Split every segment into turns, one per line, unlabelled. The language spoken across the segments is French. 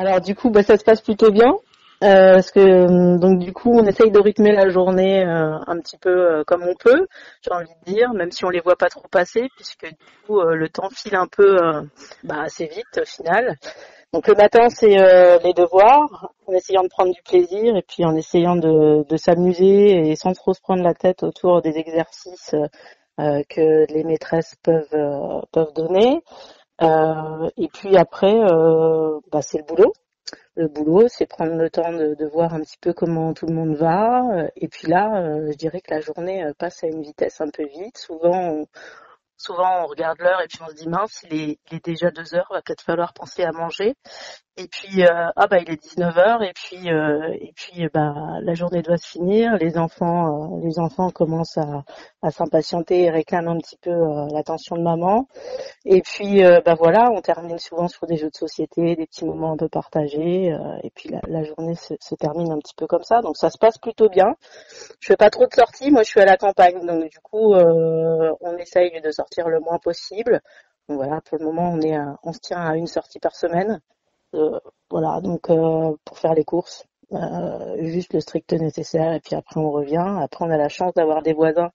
Alors du coup, ça se passe plutôt bien. Parce que donc du coup on essaye de rythmer la journée un petit peu comme on peut, j'ai envie de dire, même si on les voit pas trop passer, puisque du coup le temps file un peu assez vite au final. Donc le matin c'est les devoirs, en essayant de prendre du plaisir et puis en essayant de s'amuser et sans trop se prendre la tête autour des exercices que les maîtresses peuvent donner. Et puis après c'est le boulot. Le boulot, c'est prendre le temps de voir un petit peu comment tout le monde va. Et puis là, je dirais que la journée passe à une vitesse un peu vite. Souvent, on regarde l'heure et puis on se dit mince, il est déjà 2 heures, va peut-être falloir penser à manger. Et puis il est 19 heures et puis la journée doit se finir. Les enfants commencent à s'impatienter et réclament un petit peu l'attention de maman. Et puis voilà, on termine souvent sur des jeux de société, des petits moments un peu partagés, et puis la journée se termine un petit peu comme ça. Donc ça se passe plutôt bien. Je fais pas trop de sorties, moi je suis à la campagne, donc du coup on essaye de sortir le moins possible. Donc voilà, pour le moment on se tient à une sortie par semaine. Voilà, donc pour faire les courses, juste le strict nécessaire, et puis après on revient. Après on a la chance d'avoir des voisins,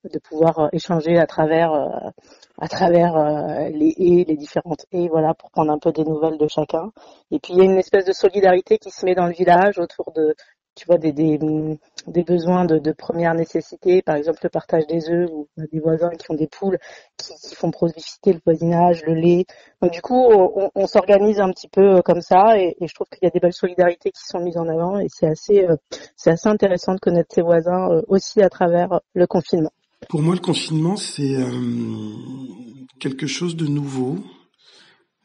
de pouvoir échanger à travers les haies, les différentes haies, voilà, pour prendre un peu des nouvelles de chacun. Et puis il y a une espèce de solidarité qui se met dans le village autour de, tu vois, des besoins de première nécessité, par exemple le partage des œufs, ou on a des voisins qui ont des poules qui font profiter le voisinage, le lait. Donc du coup, on s'organise un petit peu comme ça, et je trouve qu'il y a des belles solidarités qui sont mises en avant, et c'est assez intéressant de connaître ses voisins aussi à travers le confinement.
Pour moi, le confinement, c'est quelque chose de nouveau.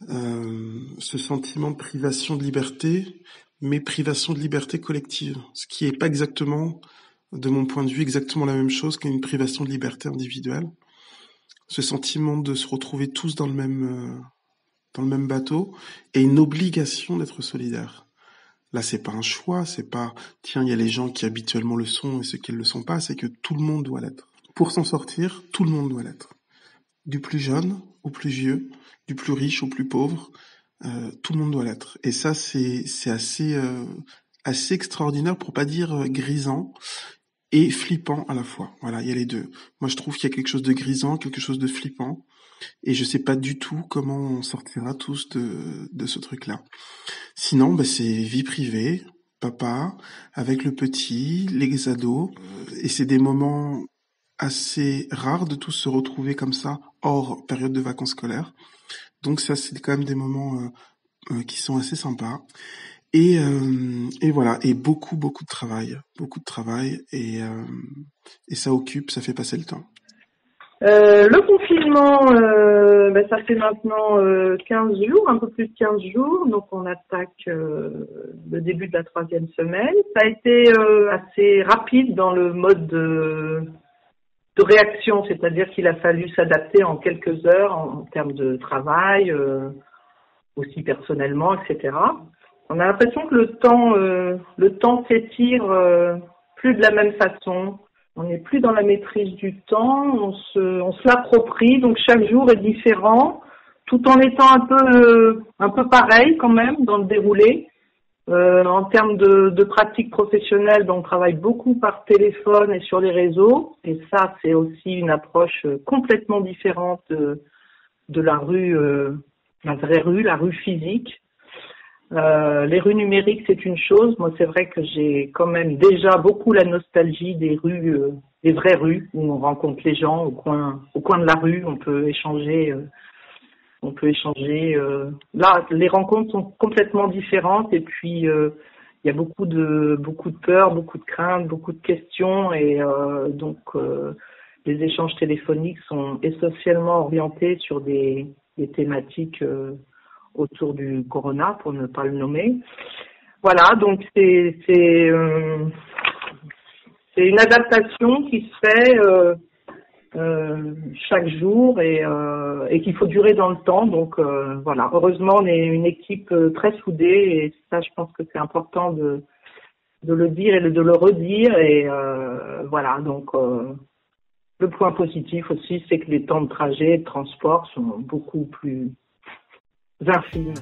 Ce sentiment de privation de liberté, mais privation de liberté collective, ce qui est pas exactement, de mon point de vue, exactement la même chose qu'une privation de liberté individuelle. Ce sentiment de se retrouver tous dans le même bateau, et une obligation d'être solidaire. Là, c'est pas un choix, c'est pas, tiens, il y a les gens qui habituellement le sont et ceux qui ne le sont pas, c'est que tout le monde doit l'être. Pour s'en sortir, tout le monde doit l'être. Du plus jeune au plus vieux, du plus riche au plus pauvre, tout le monde doit l'être. Et ça, c'est assez extraordinaire, pour pas dire grisant, et flippant à la fois. Voilà, il y a les deux. Moi, je trouve qu'il y a quelque chose de grisant, quelque chose de flippant, et je sais pas du tout comment on sortira tous de ce truc-là. Sinon, c'est vie privée, papa, avec le petit, les ados, et c'est des moments assez rares de tous se retrouver comme ça, hors période de vacances scolaires. Donc ça, c'est quand même des moments qui sont assez sympas. Et voilà, et beaucoup de travail, et ça occupe, ça fait passer le temps.
Le confinement, ça fait maintenant 15 jours, un peu plus de 15 jours, donc on attaque le début de la 3e semaine. Ça a été assez rapide dans le mode de réaction, c'est-à-dire qu'il a fallu s'adapter en quelques heures en termes de travail, aussi personnellement, etc. On a l'impression que le temps s'étire plus de la même façon. On n'est plus dans la maîtrise du temps, on se l'approprie, donc chaque jour est différent, tout en étant un peu pareil quand même dans le déroulé. En termes de pratique professionnelle, on travaille beaucoup par téléphone et sur les réseaux, et ça c'est aussi une approche complètement différente de la rue, la vraie rue, la rue physique. Les rues numériques, c'est une chose. Moi, c'est vrai que j'ai quand même déjà beaucoup la nostalgie des rues, des vraies rues, où on rencontre les gens au coin de la rue, on peut échanger. Là, les rencontres sont complètement différentes, et puis il y a beaucoup de peur, beaucoup de craintes, beaucoup de questions, et donc les échanges téléphoniques sont essentiellement orientés sur des thématiques autour du corona, pour ne pas le nommer. Voilà, donc c'est une adaptation qui se fait chaque jour, et qu'il faut durer dans le temps. Donc voilà, heureusement on est une équipe très soudée, et ça je pense que c'est important de le dire et de le redire, et voilà, donc le point positif aussi, c'est que les temps de trajet et de transport sont beaucoup plus infimes.